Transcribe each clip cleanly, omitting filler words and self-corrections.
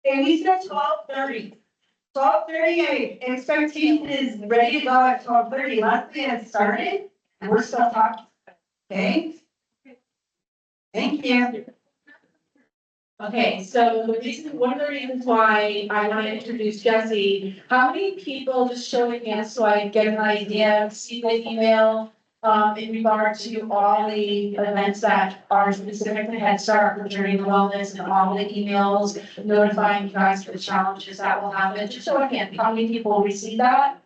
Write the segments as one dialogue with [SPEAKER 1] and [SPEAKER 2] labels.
[SPEAKER 1] Okay, we said 12:30. 12:38, expectation is ready to go at 12:30, let's get started, and we're still talking, okay? Thank you. Okay, so one of the reasons why I want to introduce Jesse, how many people, just showing hands so I get an idea, see the email in regard to all the events that are specific to Head Start for Journey to Wellness and all the emails notifying you guys for the challenges that will happen, just show a hand, how many people receive that?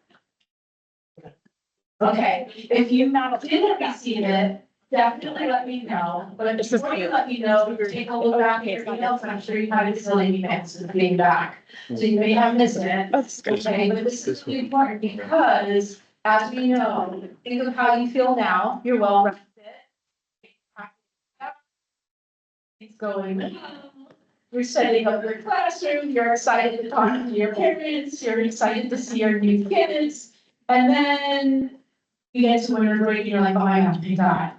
[SPEAKER 1] Okay, if you didn't receive it, definitely let me know, but before you let me know, take a look back at your emails, I'm sure you have a zillion emails being back. So you may have missed it, okay, but this is really important because, as we know, think of how you feel now, you're well rested. It's going well. You're setting up your classroom, you're excited to talk to your parents, you're excited to see your new kids, and then you get to winter break, and you're like, oh my God, thank God.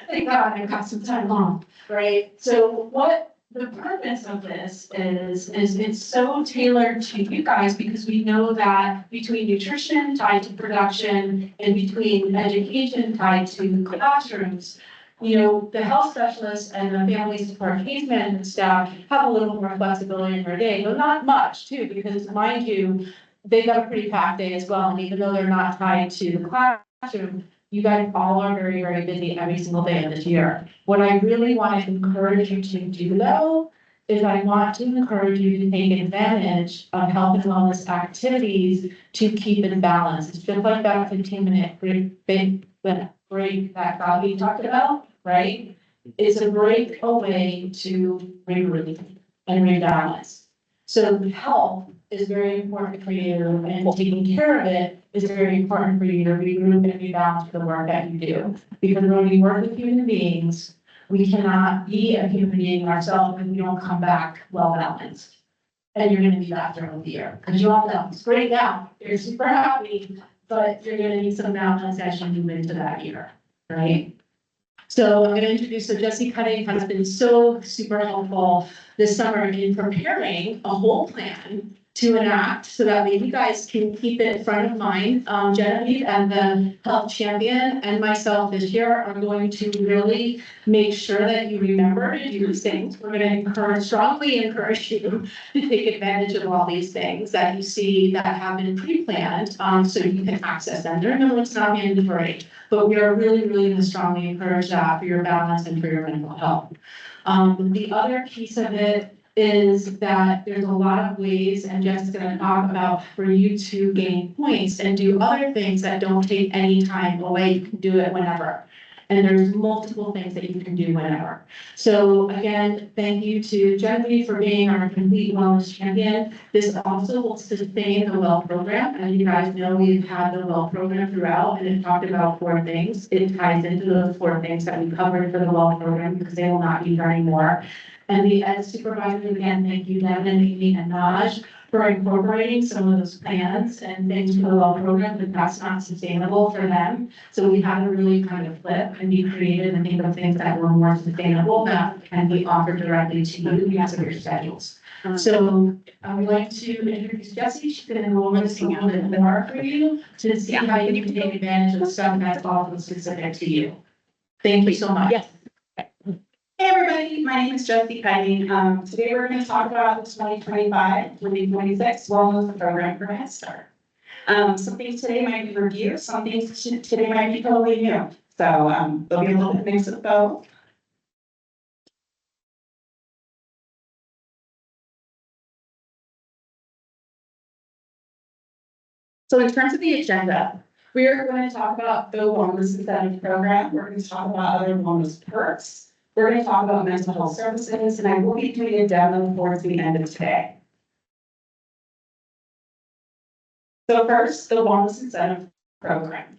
[SPEAKER 1] Thank God, I've got some time off, right? So what the purpose of this is it's so tailored to you guys because we know that between nutrition tied to production and between education tied to classrooms, you know, the health specialists and the family support case management staff have a little more flexibility in their day, but not much too, because mind you, they've got a pretty packed day as well, and even though they're not tied to the classroom, you guys all are very, very busy every single day of this year. What I really want to encourage you to do though, is I want to encourage you to take advantage of health and wellness activities to keep it balanced. It's just like that 15-minute break that Bobby talked about, right? It's a break away to regroup and rebalance. So health is very important for you, and taking care of it is very important for you to regroup and rebalance for the work that you do. Because when we work with human beings, we cannot be a human being ourselves if we don't come back well balanced. And you're gonna be that throughout the year, because you all know, it's great now, you're super happy, but you're gonna need some balance as you move into that year, right? So I'm gonna introduce, so Jesse Cutting has been so super helpful this summer in preparing a whole plan to enact so that way you guys can keep it front of mind. Genevieve and the health champion and myself this year are going to really make sure that you remember to do these things. We're gonna strongly encourage you to take advantage of all these things that you see that have been pre-planned, so you can access them. Remember, it's not mandatory, but we are really, really gonna strongly encourage that for your balance and for your mental health. The other piece of it is that there's a lot of ways, and Jeff's gonna talk about, for you to gain points and do other things that don't take any time away. You can do it whenever. And there's multiple things that you can do whenever. So again, thank you to Genevieve for being our complete wellness champion. This also will sustain the WELL program. As you guys know, we've had the WELL program throughout, and it talked about 4 things. It ties into those 4 things that we covered for the WELL program because they will not be there anymore. And the ed supervisors, again, thank you, Devin, Amy, and Naj, for incorporating some of those plans and things for the WELL program, but that's not sustainable for them. So we had to really kind of flip and be creative and think of things that were more sustainable that can be offered directly to you because of your schedules. So I would like to introduce Jessie. She's going to go over this a little bit more for you to see how you can take advantage of stuff that's also specific to you. Thank you so much.
[SPEAKER 2] Yes. Hey, everybody, my name is Jessie Cutting. Today we're going to talk about the 2025-2026 Wellness Program for Head Start. Some things today might be review, some things today might be totally new. So there'll be a little bit mix of both. So in terms of the agenda, we are going to talk about the Wellness Incentive Program. We're going to talk about other wellness perks. We're going to talk about mental health services, and I will be doing a demo towards the end of today. So first, the Wellness Incentive Program.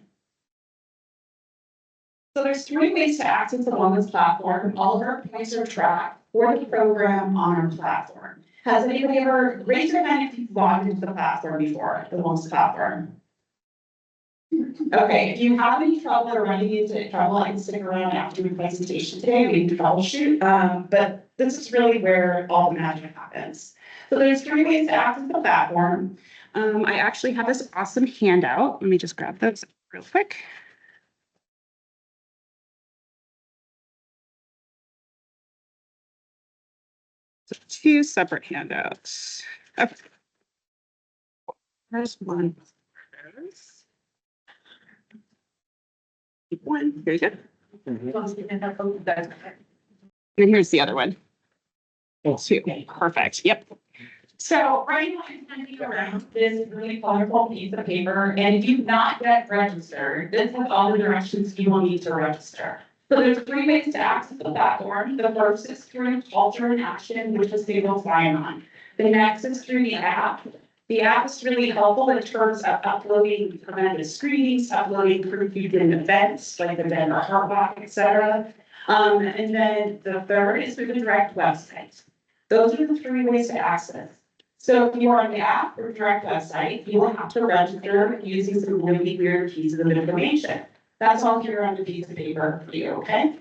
[SPEAKER 2] So there's 3 ways to access the wellness platform. All of our points are tracked for the program on our platform. Has anybody ever raised their hand if you've logged into the platform before, the wellness platform? Okay, if you have any trouble or running into trouble, I can stick around after the presentation today, we can troubleshoot, but this is really where all the magic happens. So there's 3 ways to access the platform. I actually have this awesome handout, let me just grab those real quick. So 2 separate handouts. Okay. There's one. One, here you go. And here's the other one. Two, perfect, yep. So right now I'm handing around this really colorful piece of paper, and if you've not yet registered, this has all the directions you will need to register. So there's 3 ways to access the platform. The first is through Culture in Action, which is single sign-on. The next is through the app. The app is really helpful in terms of uploading preventative screenings, uploading proof you did an events like the Denver Heart Walk, etc. And then the third is through the direct website. Those are the 3 ways to access. So if you are on the app or direct website, you will have to register using some really weird pieces of information. That's all here on the piece of paper for you, okay?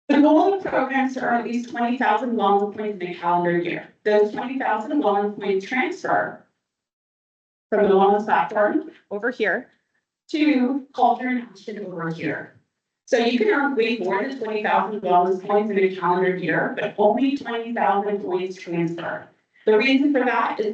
[SPEAKER 2] The goal of the program is to earn at least 20,000 wellness points in a calendar year. Those 20,000 wellness points transfer from the wellness platform over here to Culture in Action over here. So you can earn way more than 20,000 wellness points in a calendar year, but only 20,000 points transfer. The reason for that is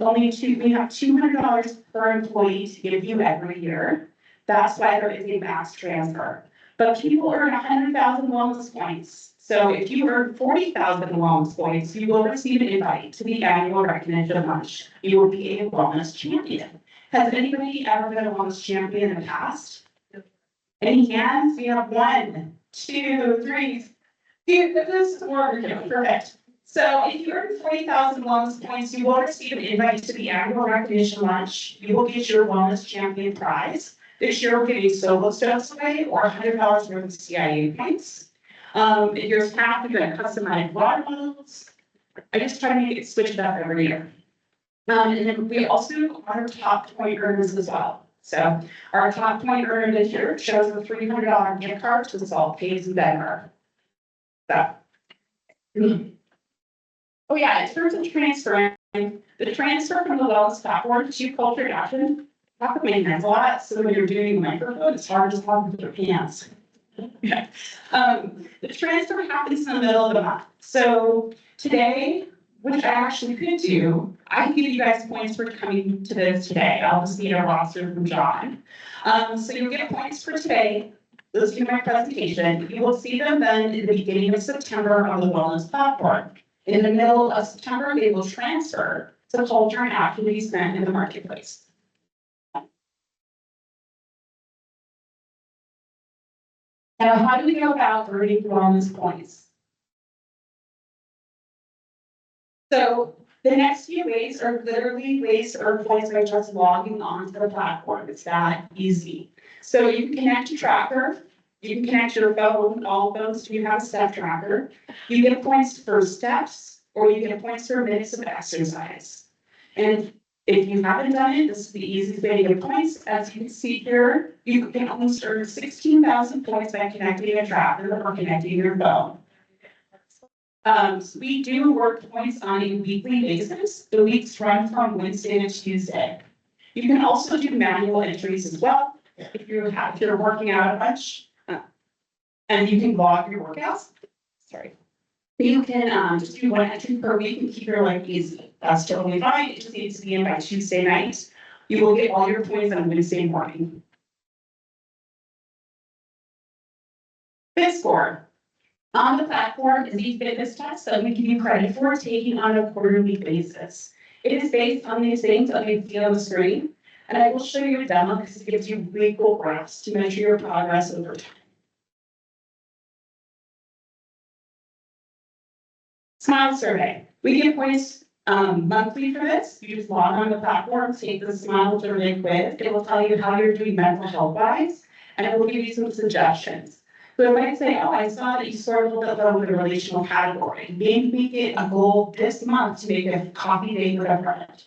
[SPEAKER 2] we have $200 per employee to give you every year. That's why there is a max transfer. But people earn 100,000 wellness points. So if you earn 40,000 wellness points, you will receive an invite to the annual recognition lunch. You will be a wellness champion. Has anybody ever been a wellness champion in the past? Any hands? We have 1, 2, 3. This is more perfect. So if you earn 40,000 wellness points, you will receive an invite to the annual recognition lunch. You will get your wellness champion prize. This year we're giving solo stoves away or $100 worth of CIA points. If you're staff, we've got customized water bottles. I just try to make it switch it up every year. And then we also honor top point earners as well. So our top point earner this year shows a $300 gift card to the Salt Caves in Denver. So. Oh yeah, in terms of transferring, the transfer from the wellness platform to Culture in Action, I have to make hands a lot, so when you're doing the microphone, it's hard to talk with your hands. Yeah. The transfer happens in the middle of the month. So today, which I actually could do, I can give you guys points for coming to this today. I'll just need a roster from John. So you'll get points for today. Listen to my presentation. You will see them then in the beginning of September on the wellness platform. In the middle of September, they will transfer to Culture and activities spent in the marketplace. Now, how do we go about earning wellness points? So the next few ways are literally ways to earn points by just logging on to the platform. It's that easy. So you can connect your tracker. You can connect your phone, all phones, you have a step tracker. You get points for steps, or you get points for minutes of exercise. And if you haven't done it, this is the easiest way to get points. As you can see here, you can almost earn 16,000 points by connecting a tracker or connecting your phone. So we do work points on a weekly basis. The weeks run from Wednesday to Tuesday. You can also do manual entries as well if you're working out a bunch. And you can log your workouts. Sorry. You can just do 1 entry per week and keep your life easy. That's totally fine. It just needs to be in by Tuesday night. You will get all your points on Wednesday morning. FitScore. On the platform is a fitness test that we give you credit for taking on a quarterly basis. It is based on these things that you see on the screen. And I will show you a demo because it gives you really cool graphs to measure your progress over time. Smile survey. We give points monthly for this. You just log on the platform, take the smile survey quiz. It will tell you how you're doing mental health wise, and it will give you some suggestions. So it might say, oh, I saw that you scored a little bit low in the relational category. Maybe we get a goal this month to make a coffee date with a friend.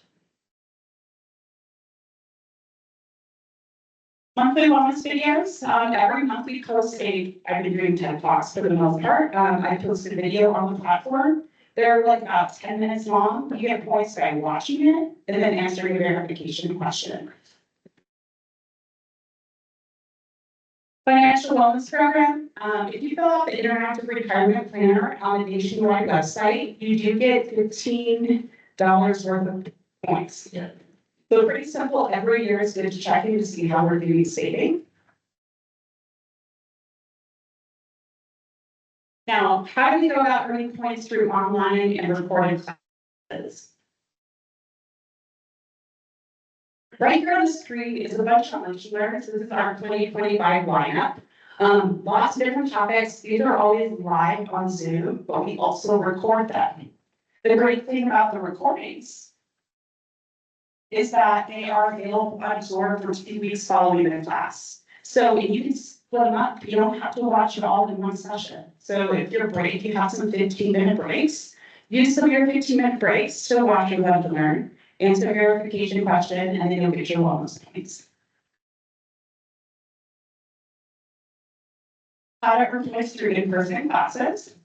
[SPEAKER 2] Monthly wellness videos, every month we post I've been doing 10 talks for the most part. I post a video on the platform. They're like about 10 minutes long. You get points by watching it and then answering a verification question. Financial wellness program, if you fill out the interactive retirement planner on the nationwide website, you do get $15 worth of points.
[SPEAKER 3] Yeah.
[SPEAKER 2] So pretty simple, every year it's good to check in to see how we're doing saving. Now, how do we go about earning points through online and recorded classes? Right here on the screen is a bunch of lunch learners. This is our 2025 lineup. Lots of different topics. These are always live on Zoom, but we also record them. The great thing about the recordings is that they are available unabsorbed for 2 weeks following the class. So you can split them up. You don't have to watch it all in one session. So if you're break, you have some 15-minute breaks. Use some of your 15-minute breaks to watch your web to learn, answer a verification question, and then you'll get your wellness points. How to earn points through in-person classes.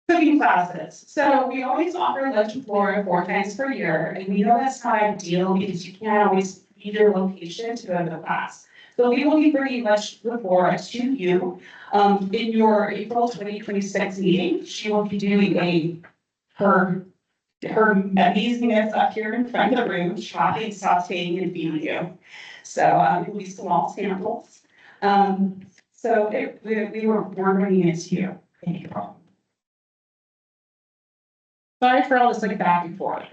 [SPEAKER 2] Cooking classes. So we always offer lunch and Flora 4 times per year, and we know that's not ideal because you can't always leave your location to go to the class. So we will be bringing lunch with Flora to you in your April 2026 meeting. She will be doing her amazingness up here in front of the room, chopping, sauteing, and feeding you. So it will be small samples. We're bringing it to you in April. Sorry for all this like back and forth.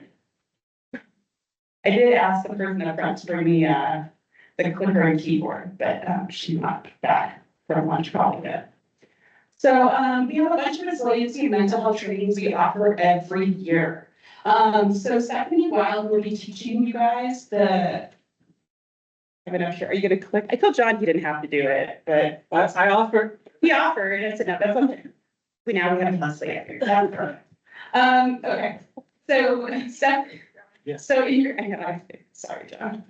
[SPEAKER 2] I did ask the person up front to bring me the clicker and keyboard, but she's not back from lunch probably yet. So we have a bunch of resiliency and mental health trainings we offer every year. So Stephanie Wild will be teaching you guys I'm not sure, are you gonna click? I told John he didn't have to do it, but
[SPEAKER 3] I offer.
[SPEAKER 2] he offered, I said, no, that's okay. We have Leslie up here. That's perfect. Okay, so Steph.
[SPEAKER 3] Yes.
[SPEAKER 2] So sorry, John.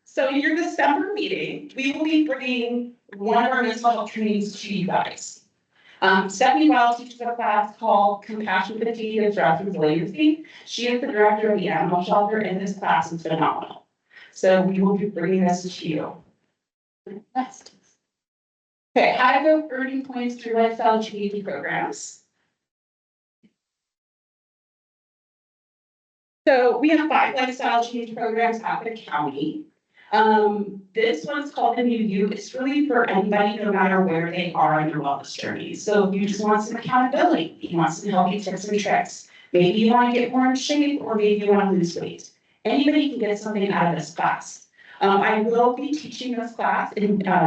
[SPEAKER 2] So in your December meeting, we will be bringing one of our mental health trainings to you guys. Stephanie Wild teaches a class called Compassion, Fatigue, and Stress Resiliency. She is the director of the animal shelter, and this class is phenomenal. So we will be bringing this to you. Next. Okay, how to go earning points through lifestyle change programs. So we have 5 lifestyle change programs at the county. This one's called the New You. It's really for anybody, no matter where they are in their wellness journey. So if you just want some accountability, you want some healthy tips and tricks, maybe you want to get more in shape, or maybe you want to lose weight. Anybody can get something out of this class. I will be teaching this class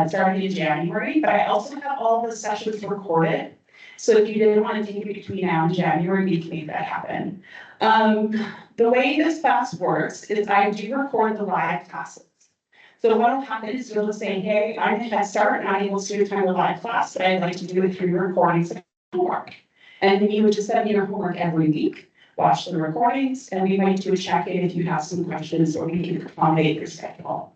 [SPEAKER 2] starting in January, but I also have all the sessions recorded. So if you didn't want to take it between now and January, we can make that happen. The way this class works is I do record the live classes. So what will happen is you'll just say, hey, I'm a Head Start and I'm able to attend a live class, but I'd like to do it through your recordings and homework. And then you would just send me your homework every week, watch the recordings, and we might do a check-in if you have some questions or we can accommodate your schedule.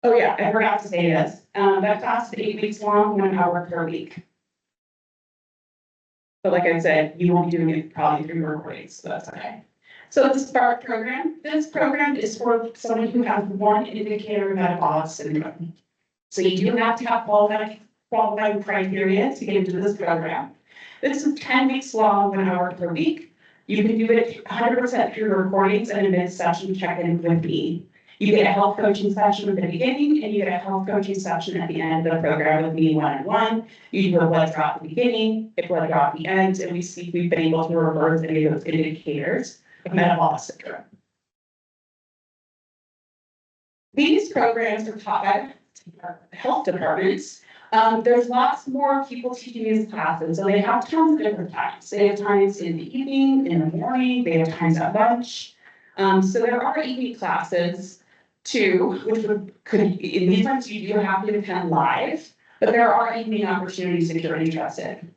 [SPEAKER 2] Oh yeah, I forgot to say this. That class is 8 weeks long, 1 hour per week. But like I said, you won't be doing it probably through recordings, so that's okay. So the SPARK program, this program is for someone who has 1 indicator of metabolic syndrome. So you do have to have qualifying criteria to get into this program. This is 10 weeks long, 1 hour per week. You can do it 100% through recordings and a mid-session check-in with me. You get a health coaching session at the beginning, and you get a health coaching session at the end of the program with me one-on-one. You do a blood draw at the beginning, a blood draw at the end, and we see if we've been able to reverse any of those indicators of metabolic syndrome. These programs are taught by health departments. There's lots more people teaching these classes, so they have tons of different times. They have times in the evening, in the morning, they have times at lunch. So there are evening classes too, which could be, in these ones you do have to attend live, but there are evening opportunities if you're interested.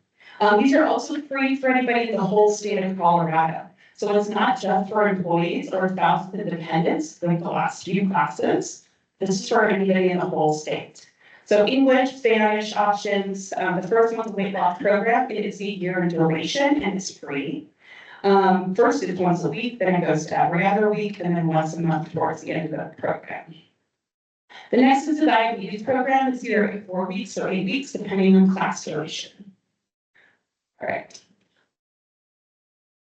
[SPEAKER 2] These are also free for anybody in the whole state of Colorado. So it's not just for employees or spouses and dependents, like the last few classes. This is for anybody in the whole state. So English, Spanish options, the first one's a weight loss program. It is a year in duration and it's free. First it's once a week, then it goes to every other week, and then once a month towards the end of the program. The next is the diabetes program. It's either 4 weeks or 8 weeks, depending on class duration. All right.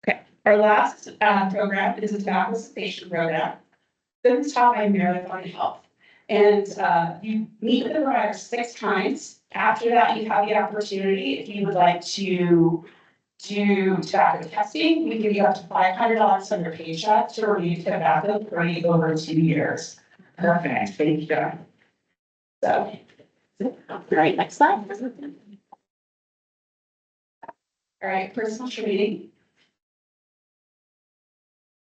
[SPEAKER 2] Okay, our last program is a tobacco cessation program. This is taught by Marathon Health. And you meet with the provider 6 times. After that, you have the opportunity, if you would like to do tobacco testing, we give you up to $500 on your paycheck to review tobacco free over 2 years. Perfect, thank you. So, all right, next slide. All right, personal training.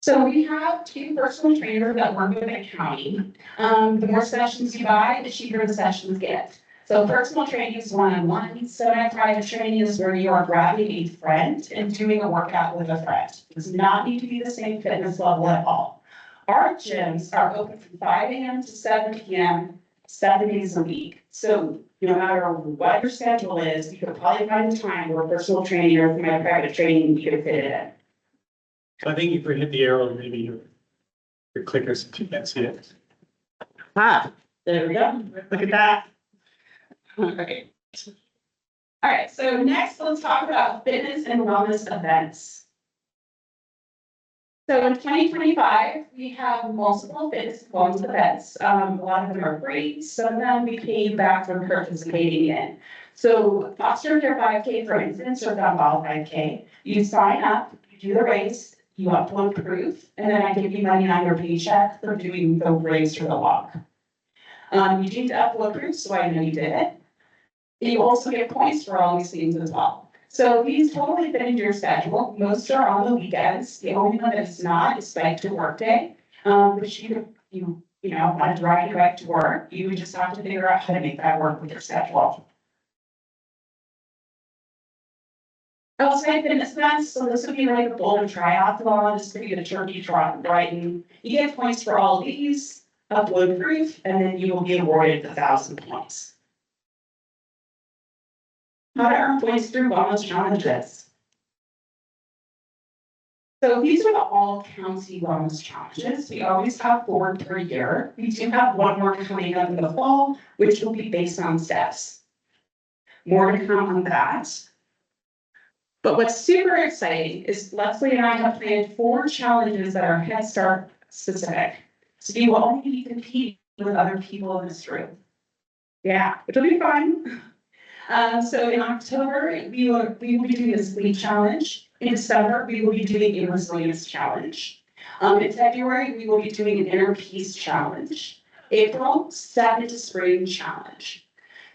[SPEAKER 2] So we have 2 personal trainers that work with the county. The more sessions you buy, the cheaper the sessions get. So personal training is one-on-one, semi-private training is where you are grabbing a friend and doing a workout with a friend. It does not need to be the same fitness level at all. Our gyms are open from 5 a.m. to 7 p.m., 7 days a week. So no matter what your schedule is, you could probably find a time where personal training or semi-private training, you can fit it in.
[SPEAKER 3] So I think if we hit the arrow, maybe your clicker, since you can't see it.
[SPEAKER 2] Ah, there we go. Look at that. All right. All right, so next let's talk about fitness and wellness events. So in 2025, we have multiple fitness and wellness events. A lot of them are free. Some of them we pay you back for participating in. So Foster Care 5K, for instance, or Gumball 5K, you sign up, you do the race, you upload proof, and then I give you money on your paycheck for doing the race or the walk. You need to upload proof, so I know you did it. And you also get points for all these things as well. So these totally fit into your schedule. Most are on the weekends. The only one that is not is bike to work day, which you want to drive your bike to work. You would just have to figure out how to make that work with your schedule. Outside fitness events, so this would be like a Boulder Triathlon, this could be the Turkey Trot in Brighton. You get points for all of these, upload proof, and then you will be awarded 1,000 points. How to earn points through wellness challenges. So these are the all-county wellness challenges. We always have 4 per year. We do have one more coming up in the fall, which will be based on steps. More to come on that. But what's super exciting is Leslie and I have planned 4 challenges that are Head Start specific. So you will only be competing with other people in this room. Yeah, which will be fun. So in October, we will be doing a sleep challenge. In December, we will be doing a resilience challenge. In February, we will be doing an inner peace challenge. April, Step into Spring challenge.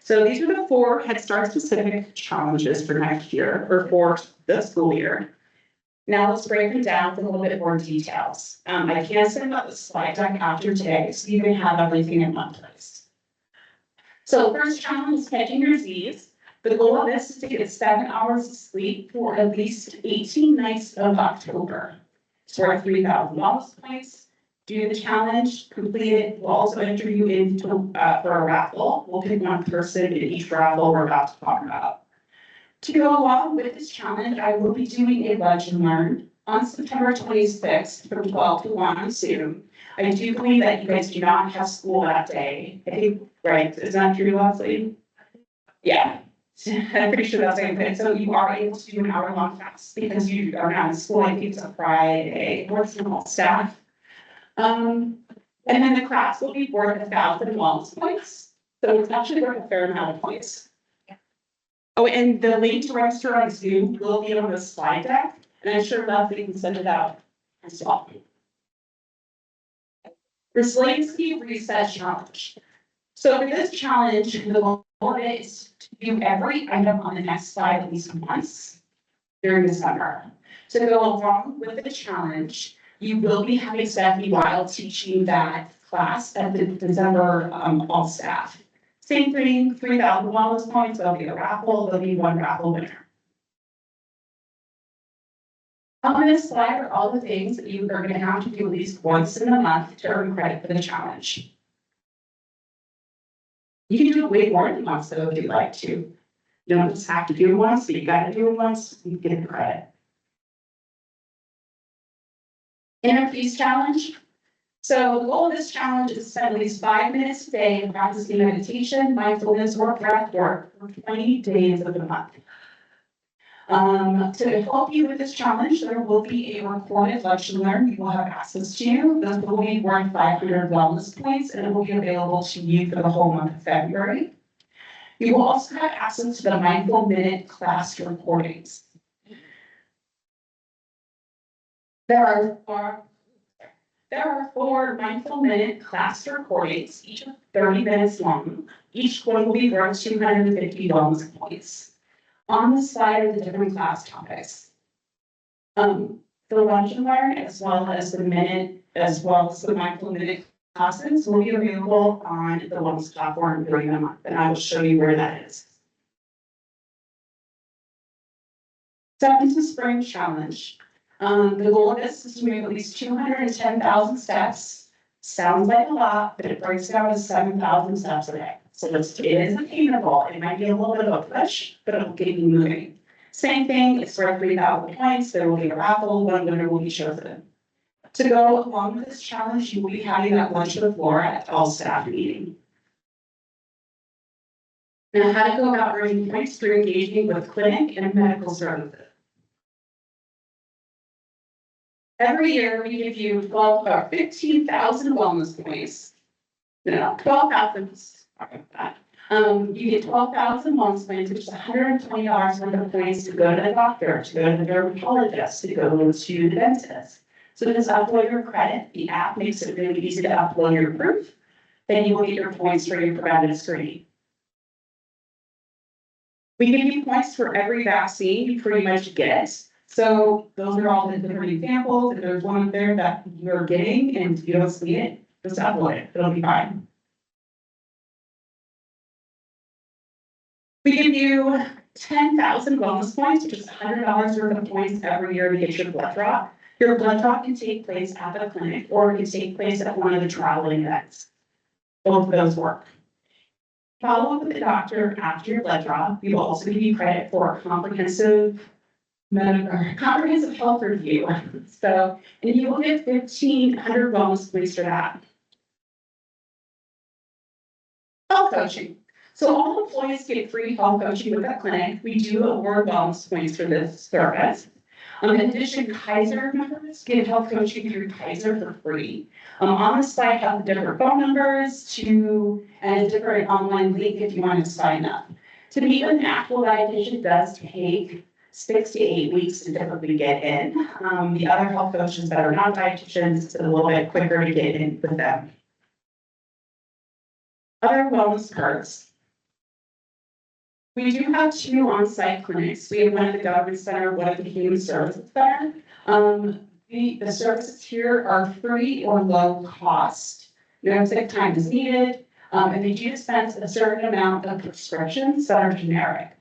[SPEAKER 2] So these are the 4 Head Start specific challenges for next year, or for this school year. Now let's break them down with a little bit more details. I can send out the slide deck after today, so you can have everything in one place. So first challenge is catching your Z's. The goal of this is to get 7 hours of sleep for at least 18 nights of October. It's worth 3,000 points. Do the challenge, complete it. We'll also enter you into for a raffle. We'll pick one person in each raffle we're about to talk about. To go along with this challenge, I will be doing a lunch and learn on September 26th from 12 to 1 on Zoom. I do believe that you guys do not have school that day. I think, right, is that true, Leslie? Yeah, I'm pretty sure that's okay. So you are able to do an hour-long class because you are not in school. I think it's a Friday. What's the whole staff? And then the class will be worth 1,000 wellness points. So it's actually worth a fair amount of points. Oh, and the link to register on Zoom will be on the slide deck, and I'm sure Leslie can send it out as well. Resiliency Reset Challenge. So for this challenge, the goal of it is to do every item on the next slide at least once during the summer. To go along with the challenge, you will be having Stephanie Wild teaching that class at the December all staff. Same thing, 3,000 wellness points, there'll be a raffle, there'll be one raffle winner. On this slide are all the things that you are gonna have to do at least once in a month to earn credit for the challenge. You can do it way more than once though if you'd like to. You don't just have to do it once, but you gotta do it once, you get the credit. Inner peace challenge. So the goal of this challenge is to spend at least 5 minutes a day practicing meditation, mindfulness, or breath work for 20 days of the month. To help you with this challenge, there will be a recorded lecture learn you will have access to. This will be worth 500 wellness points and it will be available to you for the whole month of February. You will also have access to the Mindful Minute class recordings. There are 4 Mindful Minute class recordings, each of 30 minutes long. Each one will be worth 250 wellness points. On the slide are the different class topics. The lunch and learn, as well as the Mindful Minute classes will be available on the wellness platform during the month, and I will show you where that is. Step into Spring Challenge. The goal of this is to move at least 210,000 steps. Sounds like a lot, but it breaks down to 7,000 steps a day. So it is attainable. It might be a little bit of a push, but it will get you moving. Same thing, it's worth 3,000 points. There will be a raffle, one winner will be chosen. To go along with this challenge, you will be having that lunch with Laura at all staff meeting. Now, how to go about earning points through engaging with clinic and medical services. Every year, we give you 15,000 wellness points. No, 12,000. You get 12,000 wellness points, which is $120 worth of points to go to the doctor, to go to the dermatologist, to go to the dentist. So just upload your credit. The app makes it really easy to upload your proof. Then you will get your points for your preventative screening. We give you points for every vaccine you pretty much get. So those are all the different examples. If there's one up there that you're getting and you don't see it, just upload it. It'll be fine. We give you 10,000 wellness points, which is $100 worth of points every year to get your blood draw. Your blood draw can take place at the clinic or it can take place at one of the traveling events. Both of those work. Follow up with the doctor after your blood draw. We will also give you credit for a comprehensive health review. So, and you will get 1,500 wellness points for that. Health coaching. So all employees get free health coaching with the clinic. We do award wellness points for this service. In addition, Kaiser members get health coaching through Kaiser for free. On the slide, have the different phone numbers and a different online link if you want to sign up. To meet with an actual dietitian does take 6 to 8 weeks to typically get in. The other health coaches that are not dietitians, it's a little bit quicker to get in with them. Other wellness perks. We do have 2 on-site clinics. We have one at the Government Center, one at the Human Services Center. The services here are free or low cost. No sick time is needed, and they do dispense a certain amount of prescriptions that are generic.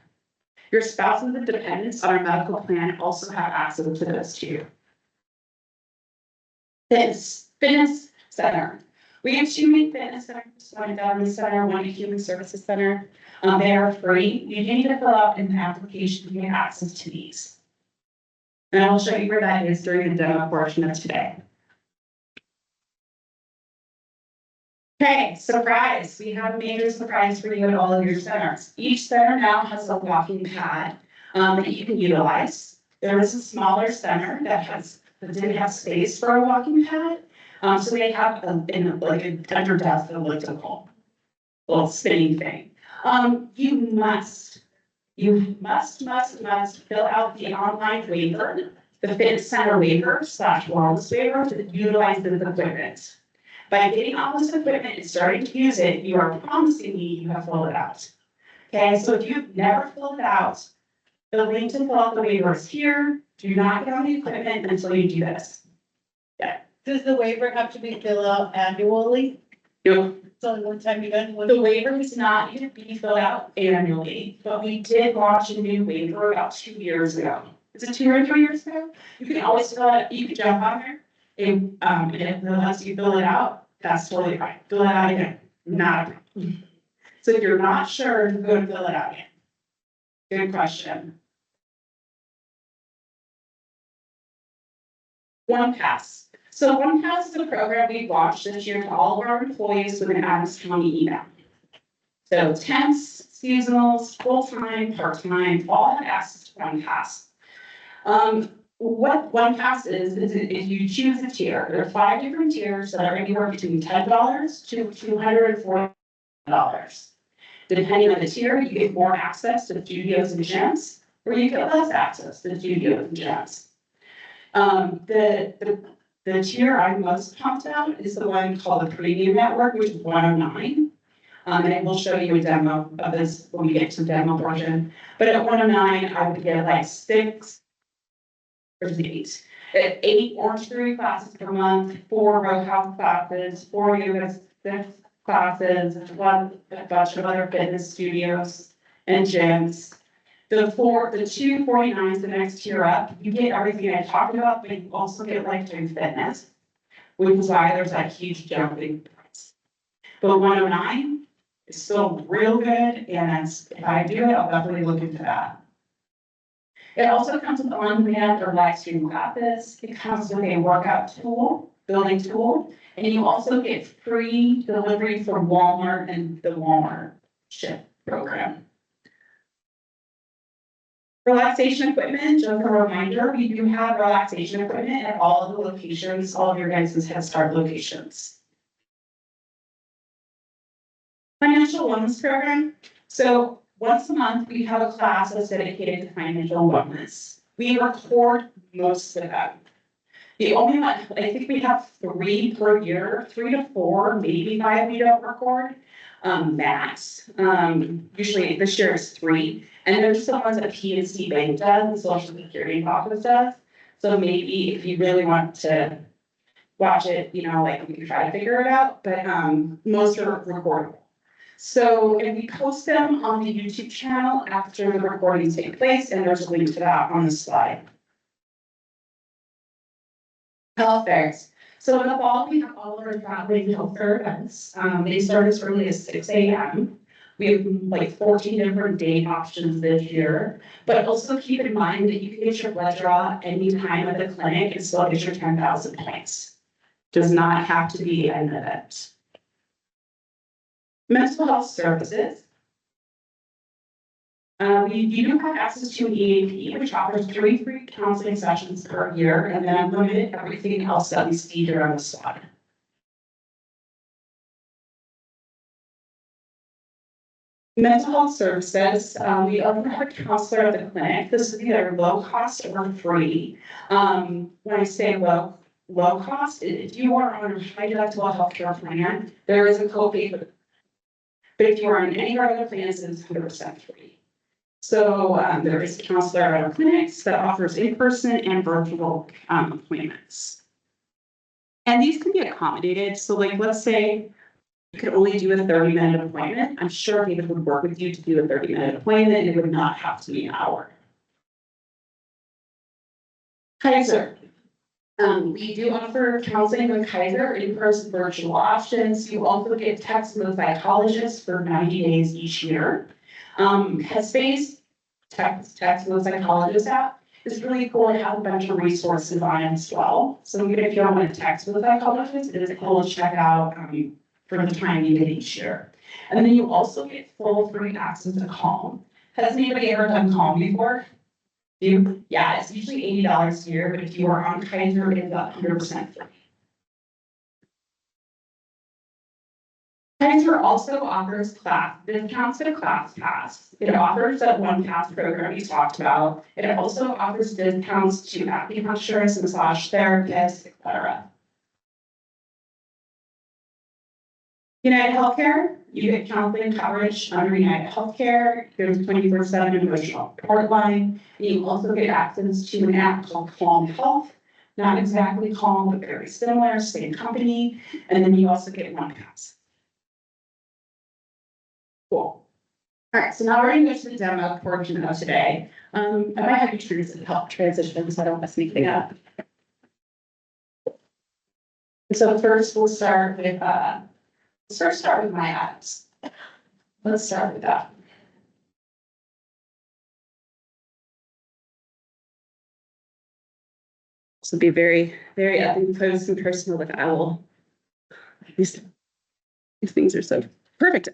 [SPEAKER 2] Your spouses and dependents on our medical plan also have access to this too. Fitness Center. We have 2 main fitness centers, one at Government Center, one at Human Services Center. They are free. You need to fill out an application to get access to these. And I will show you where that is during the demo portion of today. Okay, surprise. We have a major surprise for you at all of your centers. Each center now has a walking pad that you can utilize. There is a smaller center that didn't have space for a walking pad. So they have like an under desk elliptical little spinning thing. You must fill out the online waiver, the fitness center waiver / wellness waiver to utilize this equipment. By getting all this equipment and starting to use it, you are promising me you have filled it out. Okay, so if you've never filled it out, the link to fill out the waiver is here. Do not get on the equipment until you do this. Yeah.
[SPEAKER 4] Does the waiver have to be filled out annually?
[SPEAKER 2] No.
[SPEAKER 4] It's only one time you done?
[SPEAKER 2] The waiver is not to be filled out annually, but we did launch a new waiver about 2 years ago. is it 2 or 3 years ago? You can always fill it, you can jump on there. And if it lets you fill it out, that's totally fine. Fill it out again, not a problem. So if you're not sure, go and fill it out again. Good question. One Pass. So One Pass is a program we launched this year to all of our employees with an Adams County email. So temps, seasonals, full-time, part-time, all have access to One Pass. What One Pass is if you choose a tier, there are 5 different tiers that are anywhere between $10 to $240. Depending on the tier, you get more access to studios and gyms, or you get less access to studios and gyms. The tier I'm most pumped about is the one called the Premium Network, which is 109. And I will show you a demo of this when we get to the demo portion. But at 109, I would get like 6 or 8. 8 Orange Theory classes per month, 4 Roadhouse classes, 4 yoga classes, a bunch of other fitness studios and gyms. The 249s, the next tier up, you get everything I talked about, but you also get lifetime fitness, which is why there's that huge jump in price. But 109 is still real good, and if I do it, I'll definitely look into that. It also comes with on-demand or live stream classes. It comes with a workout tool, building tool, and you also get free delivery from Walmart and the Walmart Ship program. Relaxation equipment, just a reminder, we do have relaxation equipment at all of the locations, all of your guys' Head Start locations. Financial wellness program. So once a month, we have a class that's dedicated to financial wellness. We record most of them. The only one, I think we have 3 per year, 3 to 4, maybe 5 we don't record, max. Usually this year is 3. And there's some ones that PNC Bank does, the Social Security Office does. So maybe if you really want to watch it, you know, like we can try to figure it out, but most are recordable. So if we post them on the YouTube channel after the recordings take place, and there's a link to that on the slide. Health fairs. So in the fall, we have all of our traveling health fair events. They start as early as 6 a.m. We have like 14 different date options this year, but also keep in mind that you can get your blood draw anytime at the clinic and still get your 10,000 points. Does not have to be an event. Mental health services. You do have access to an EAP, which offers 3 free counseling sessions per year, and then unlimited everything else that we see here on the slide. Mental health services, we offer a counselor at the clinic. This is either low cost or free. When I say low cost, if you are on a high deductible healthcare plan, there is a copay for the. But if you are on any of our other plans, it's 100% free. So there is a counselor at our clinics that offers in-person and virtual appointments. And these can be accommodated. So like, let's say you could only do a 30-minute appointment. I'm sure David would work with you to do a 30-minute appointment, and it would not have to be an hour. Kaiser. We do offer counseling with Kaiser, in-person virtual options. You also get text with a psychologist for 90 days each year. Headspace, text with a psychologist app. It's really cool to have a bunch of resources on it as well. So even if you don't want to text with a psychologist, it is cool to check out for the time you get each year. And then you also get full free access to Calm. Has anybody ever done Calm before? Yeah, it's usually $80 a year, but if you are on Kaiser, it's 100% free. Kaiser also offers class discounts to Class Pass. It offers that One Pass program we talked about. It also offers discounts to acupuncturists, massage therapists, etc. United Healthcare, you get counseling coverage under United Healthcare. There's 24/7 emotional support line. You also get access to an app called Calm Health. Not exactly Calm, but very similar, same company. And then you also get One Pass. Cool. All right, so now we're gonna go to the demo portion of today. I might have you help transition so I don't mess anything up. So first we'll start with, start with my apps. Let's start with that. This will be very, very up close and personal, like I will. These things are so perfect.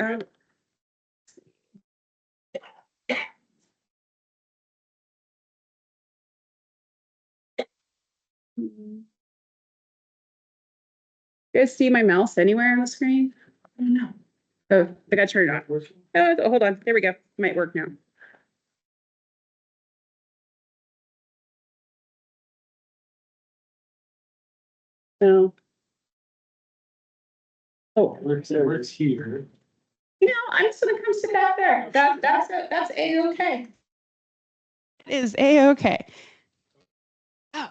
[SPEAKER 2] You guys see my mouse anywhere on the screen? I don't know. Oh, I got turned on. Oh, hold on. There we go. Might work now. No. Oh,
[SPEAKER 3] Works here.
[SPEAKER 2] you know, I'm just gonna come sit back there. That's A-okay. It is A-okay. Oh.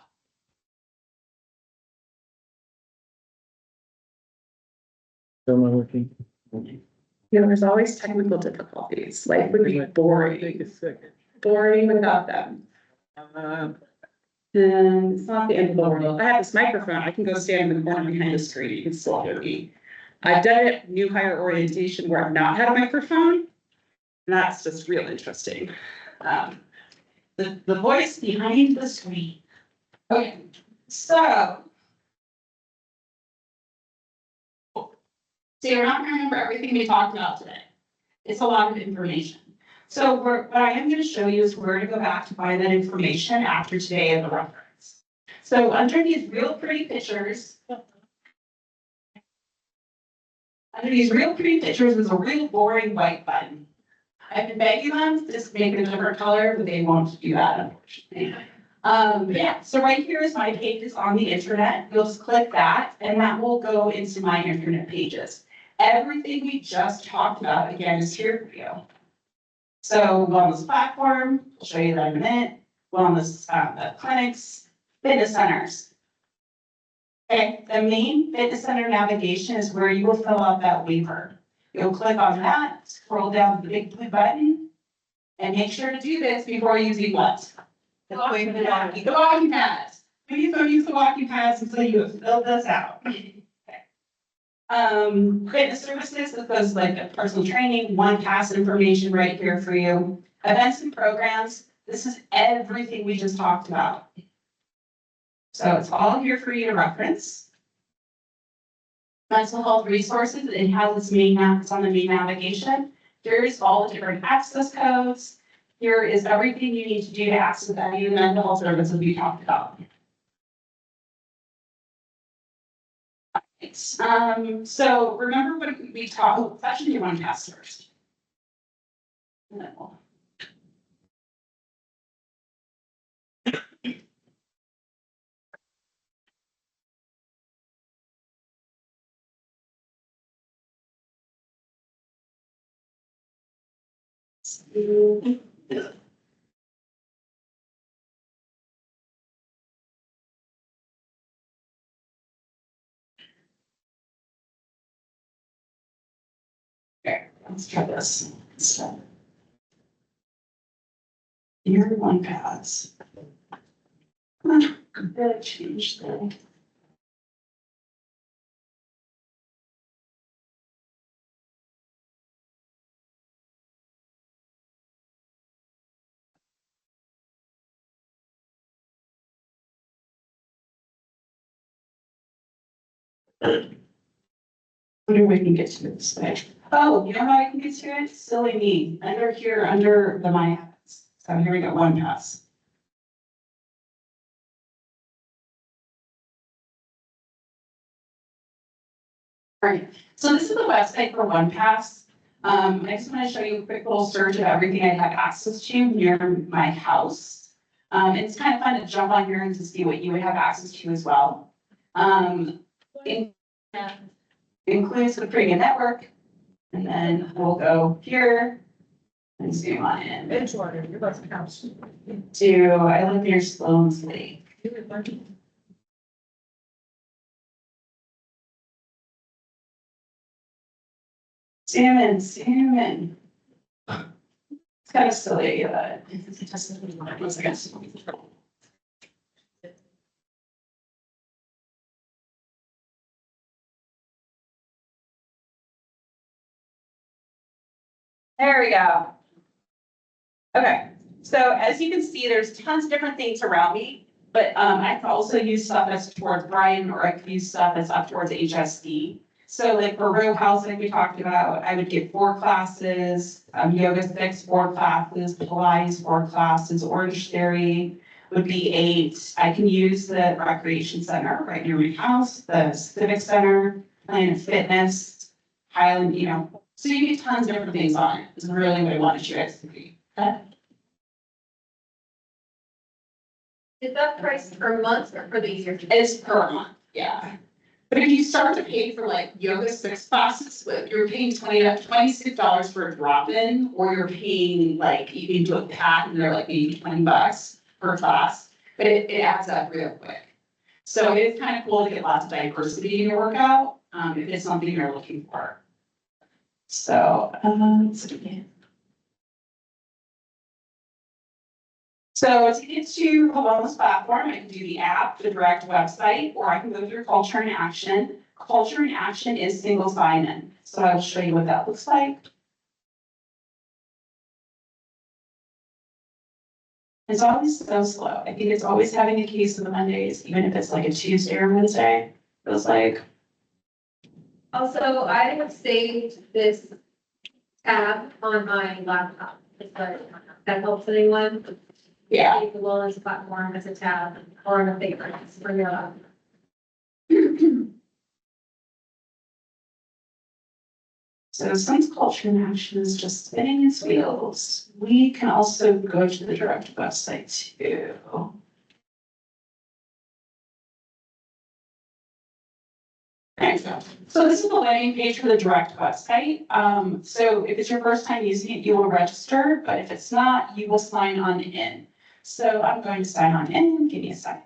[SPEAKER 3] Still not working.
[SPEAKER 2] You know, there's always technical difficulties. Life would be boring, boring without them. And it's not the end of the world. I have this microphone. I can go stand in the corner behind the screen. You can still hear me. I've done it new hire orientation where I've not had a microphone. And that's just real interesting. The voice behind the screen. Okay, so. So you're not gonna remember everything we talked about today. It's a lot of information. So what I am gonna show you is where to go back to find that information after today as a reference. So under these real pretty pictures, is a real boring white button. I've been begging them to just make it a different color, but they won't do that unfortunately. Yeah, so right here is my pages on the internet. You'll just click that and that will go into my internet pages. Everything we just talked about, again, is here for you. So wellness platform, I'll show you that in a minute. Wellness clinics, fitness centers. Okay, the main fitness center navigation is where you will fill out that waiver. You'll click on that, scroll down to the big blue button, and make sure to do this before using what? The walking pads. Please don't use the walking pads until you have filled this out. Fitness services, this goes like a personal training, one pass information right here for you. Events and programs, this is everything we just talked about. So it's all here for you to reference. Mental health resources, it has its main it's on the main navigation. Here's all the different access codes. Here is everything you need to do to access any of the mental health services we talked about. So remember what we talked, that should be one pass first. No. Okay, let's try this. Here one pass. Gotta change the. Wonder if we can get to it this way. Oh, you know how I can get to it? Silly me. Under here, under the my habits. So here we go, one pass. All right, so this is the website for OnePass. I just want to show you a quick little search of everything I have access to near my house. It's kind of fun to jump on here and to see what you would have access to as well. It includes the premium network, and then we'll go here and zoom on in.
[SPEAKER 1] Edgewater, you're about to house.
[SPEAKER 2] I live near Sloan's Lake. Zoom in. kind of silly, but it's just, once again. There we go. Okay, so as you can see, there's tons of different things around me, but I can also use stuff that's towards Brian, or I could use stuff that's up towards HSD. So like for row house, like we talked about, I would get 4 classes, yoga 6, 4 classes, Pilates 4 classes, Orange Theory would be 8. I can use the recreation center right near my house, the civic center, Planet Fitness, Highland, you know. So you get tons of different things on it, is really what I wanted you guys to be.
[SPEAKER 5] Is that price per month or for the year?
[SPEAKER 2] It's per month, yeah. But if you start to pay for like yoga 6 classes, but you're paying $26 for a drop-in, or you're paying like, you can do a pack and they're like maybe $20 per class, but it adds up real quick. So it's kind of cool to get lots of diversity in your workout, if it's something you're looking for. So, let's see. So to get to the wellness platform, I can do the app, the direct website, or I can go through Culture in Action. Culture in Action is single sign-in, so I will show you what that looks like. It's always so slow. I think it's always having a case of the Mondays, even if it's like a Tuesday or Wednesday. It was like,
[SPEAKER 5] Also, I have saved this tab on my laptop. It's like, that helps anyone.
[SPEAKER 2] yeah.
[SPEAKER 5] Save the wellness platform as a tab or in a favorites for your laptop.
[SPEAKER 2] So since Culture in Action is just spinning its wheels, we can also go to the direct website too. There you go. So this is the landing page for the direct website. So if it's your first time using it, you will register, but if it's not, you will sign on in. So I'm going to sign on in, give me a second.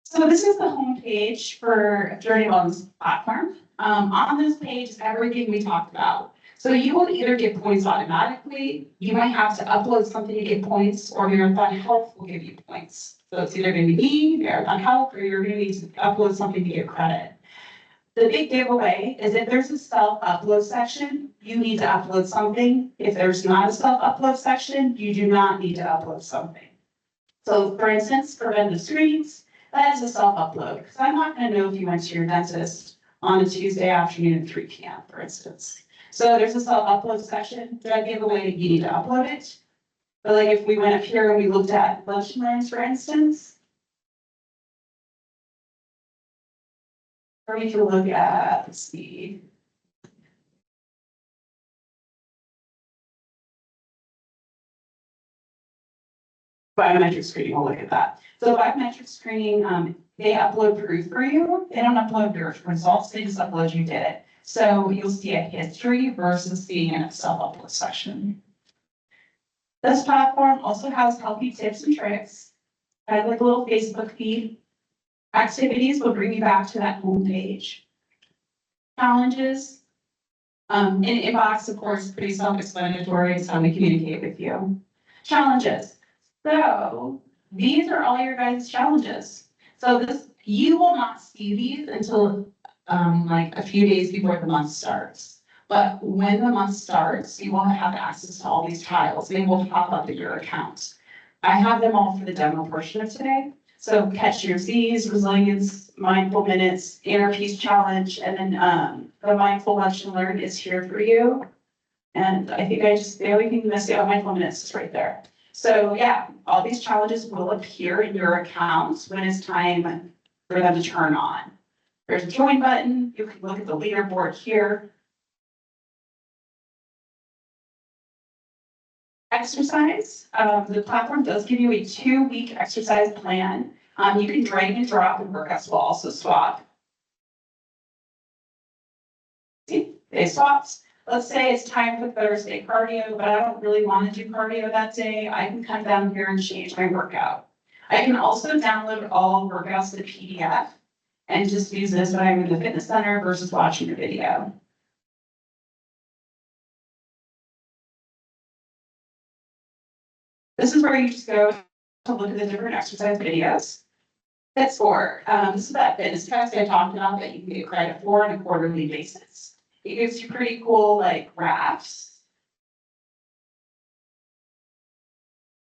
[SPEAKER 2] So this is the home page for Journey Wellness platform. On this page is everything we talked about. So you will either get points automatically, you might have to upload something to get points, or Marathon Health will give you points. So it's either gonna be me, Marathon Health, or you're gonna need to upload something to get credit. The big giveaway is if there's a self-upload section, you need to upload something. If there's not a self-upload section, you do not need to upload something. So for instance, preventive screenings, that is a self-upload, because I'm not gonna know if you went to your dentist on a Tuesday afternoon at 3 p.m., for instance. So there's a self-upload section, drug giveaway, you need to upload it. But like if we went up here and we looked at lunch and learns, for instance. Or we can look at, let's see. Biometric screening, we'll look at that. So biometric screening, they upload proof for you. They don't upload your results, they just upload you did it. So you'll see a history versus seeing in a self-upload section. This platform also has healthy tips and tricks. I have like a little Facebook feed. Activities will bring you back to that home page. Challenges. In inbox, of course, pretty self-explanatory, it's how we communicate with you. Challenges. So these are all your guys' challenges. So this, you will not see these until like a few days before the month starts. But when the month starts, you will have access to all these tiles. They will pop up in your account. I have them all for the demo portion of today. So catch your Z's, resilience, mindful minutes, inner peace challenge, and then the mindful lunch and learn is here for you. And I think the only thing missing out mindful minutes is right there. So yeah, all these challenges will appear in your accounts when it's time for them to turn on. There's a join button. You can look at the leaderboard here. Exercise, the platform does give you a 2-week exercise plan. You can drag and drop and workouts will also swap. See, they swapped. Let's say it's time for Thursday cardio, but I don't really want to do cardio that day. I can come down here and change my workout. I can also download all workouts to PDF and just use this when I'm in the fitness center versus watching a video. This is where you just go to look at the different exercise videos. That's for, this is that fitness test I talked about that you can get credit for on a quarterly basis. It gives you pretty cool like graphs.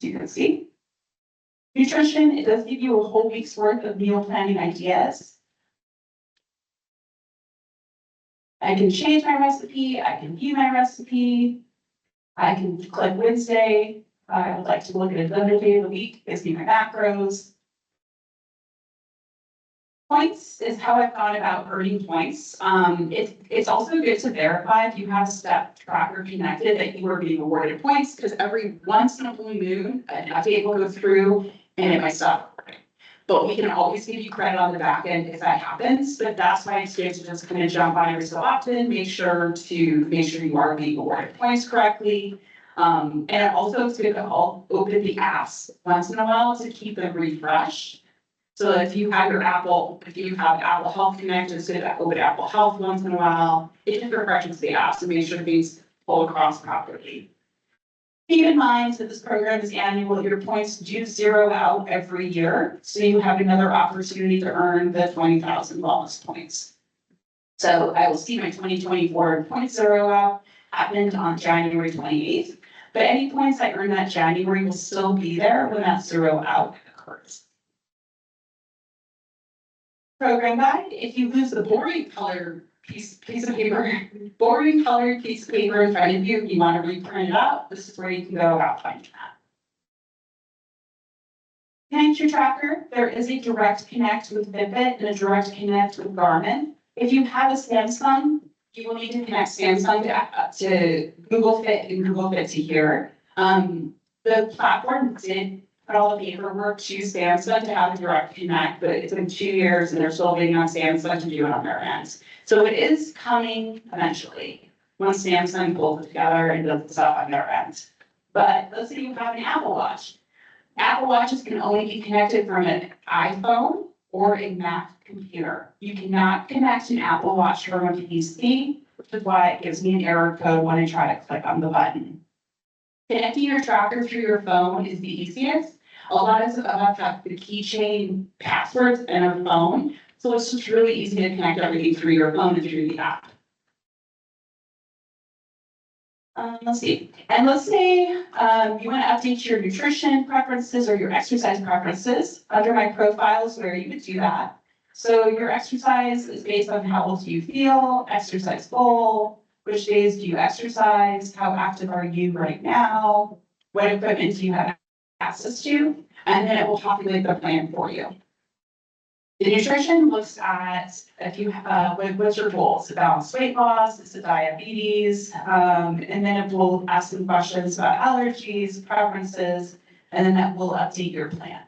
[SPEAKER 2] As you can see. Nutrition, it does give you a whole week's worth of meal planning ideas. I can change my recipe, I can view my recipe. I can click Wednesday. I would like to look at another day of the week, gives me my macros. Points is how I've thought about earning points. It's also good to verify if you have a step tracker connected that you are being awarded points, because every once in a blue moon, an update will go through and it might stop recording. But we can always give you credit on the back end if that happens, but that's why it's good to just kind of jump on every so often, make sure you are being awarded points correctly. And also it's good to open the apps once in a while to keep them refreshed. So if you have Apple Health connected, so to open Apple Health once in a while, it just refreshes the apps to make sure things pull across properly. Keep in mind that this program is annual, your points do zero out every year, so you have another opportunity to earn the 20,000 wellness points. So I will see my 2024 point zero out happened on January 28th, but any points I earn that January will still be there when that zero out occurs. Program guide, if you lose the boring color piece of paper, boring colored piece of paper in front of you, you want to reprint it out, this is where you can go about finding that. Connect your tracker, there is a direct connect with Fitbit and a direct connect with Garmin. If you have a Samsung, you will need to connect Samsung to Google Fit and Google Fit to here. The platform did put all the paperwork to Samsung to have a direct connect, but it's been 2 years and they're still waiting on Samsung to do it on their end. So it is coming eventually, once Samsung pulls it together and does the stuff on their end. But let's say you have an Apple Watch. Apple Watches can only be connected from an iPhone or a Mac computer. You cannot connect an Apple Watch from a PC, which is why it gives me an error code when I try to click on the button. Connecting your tracker through your phone is the easiest. A lot of us have the keychain passwords and a phone, so it's just really easy to connect everything through your phone and through the app. Let's see, and let's say you want to update your nutrition preferences or your exercise preferences. Under my profile is where you would do that. So your exercise is based on how old do you feel, exercise goal, which days do you exercise, how active are you right now, what equipment do you have access to, and then it will populate the plan for you. The nutrition looks at if you what's your goals, balanced weight loss, is it diabetes, and then it will ask some questions about allergies, preferences, and then that will update your plan.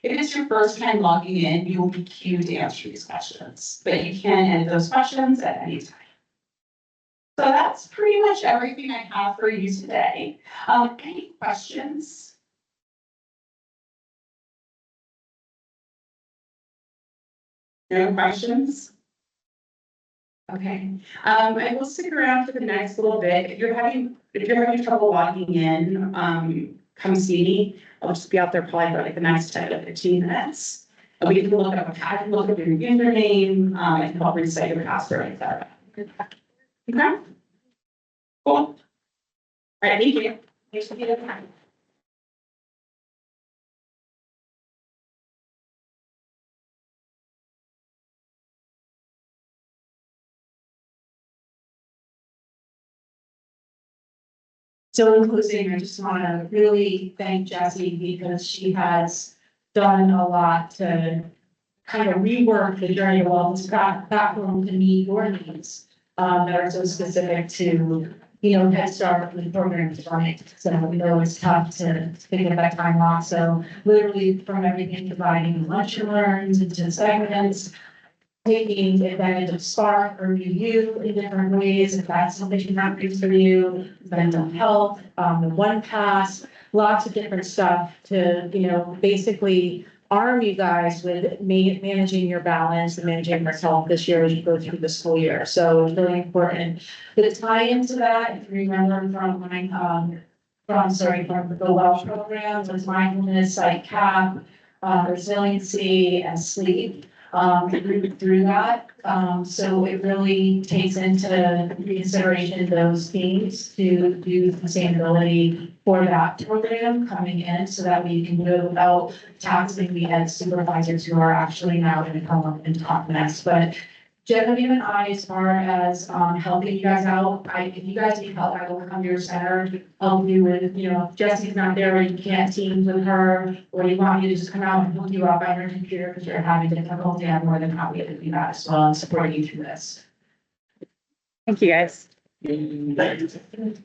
[SPEAKER 2] If it's your first time logging in, you will be queued to answer these questions, but you can edit those questions at any time. So that's pretty much everything I have for you today. Any questions? No questions? Okay, I will stick around for the next little bit. If you're having trouble logging in, come see me. I'll just be out there probably for like the next 10 to 15 minutes. We can look up, I can look up your username, I can help reset your password, etc. Okay? Cool. All right, thank you. Thanks for being here.
[SPEAKER 1] So in closing, I just want to really thank Jessie because she has done a lot to kind of rework the Journey of Wellness platform to meet your needs that are so specific to Head Start when the program is running. So we know it's tough to get that time off. So literally from everything dividing lunch and learns into segments, taking advantage of Spark or UU in different ways, if that's something that works for you, mental health, the One Pass, lots of different stuff to, basically arm you guys with managing your balance and managing your health this year as you go through the school year. So it's really important. The tie into that, if you remember from the Welsh program, was mindfulness, like CAP, resiliency and sleep. Through that. So it really takes into consideration those themes to do sustainability for that program coming in so that we can do it without taxing the ed supervisors who are actually now going to come up and talk next. But Genevieve and I, as far as helping you guys out, if you guys need help, I will come to your center, help you with, if Jesse's not there, or you can't teams with her, or you want me to just come out and hook you up on your computer because you're having difficulty, I'm more than happy to do that as well and support you through this.
[SPEAKER 2] Thank you, guys.
[SPEAKER 3] Thank you.